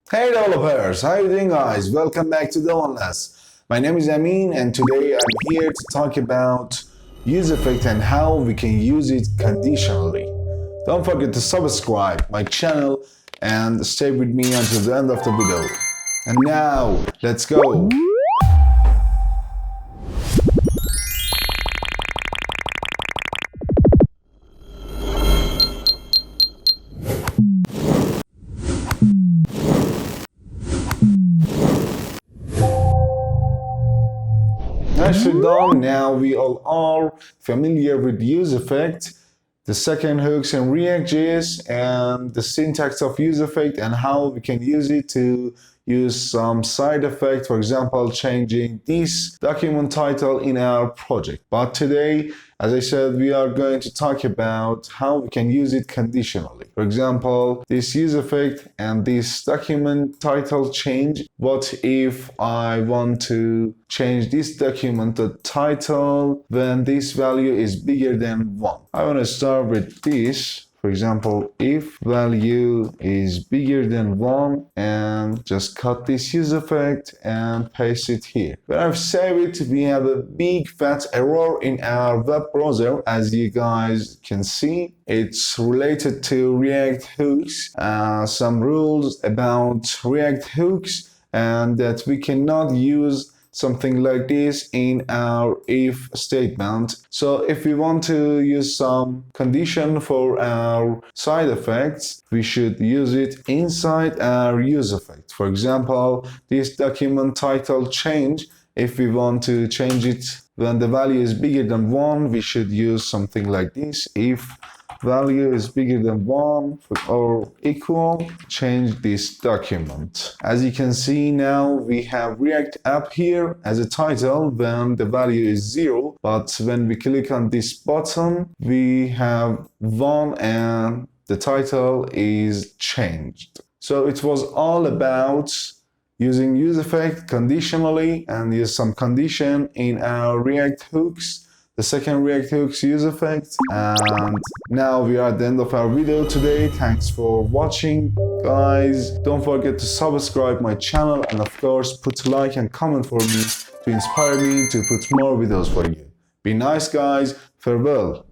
Hey developers, how you doing guys? Welcome back to Developers. My name is Amin and today I'm here to talk about UseEffect and how we can use it conditionally. Don't forget to subscribe my channel and stay with me until the end of the video. And now, let's go! Nicely done. Now we all are familiar with UseEffect, the second hooks in React.js, and the syntax of UseEffect and how we can use it to use some side effect, for example, changing this document title in our project. But today, as I said, we are going to talk about how we can use it conditionally. For example, this UseEffect and this document title change. What if I want to change this document title when this value is bigger than 1? I want to start with this. For example, if value is bigger than 1 and just cut this UseEffect and paste it here. When I've saved it, we have a big fat error in our web browser. As you guys can see, it's related to React hooks, some rules about React hooks, and that we cannot use something like this in our if statement. So if we want to use some condition for our side effects, we should use it inside our UseEffect. For example, this document title change, if we want to change it when the value is bigger than 1, we should use something like this. If value is bigger than 1 or equal, change this document. As you can see now, we have React app here as a title when the value is 0, but when we click on this button, we have 1 and the title is changed. So it was all about using UseEffect conditionally and use some condition in our React hooks. The second React hooks UseEffect. And now we are at the end of our video today. Thanks for watching, guys. Don't forget to subscribe my channel and of course put a like and comment for me to inspire me to put more videos for you. Be nice, guys. Farewell.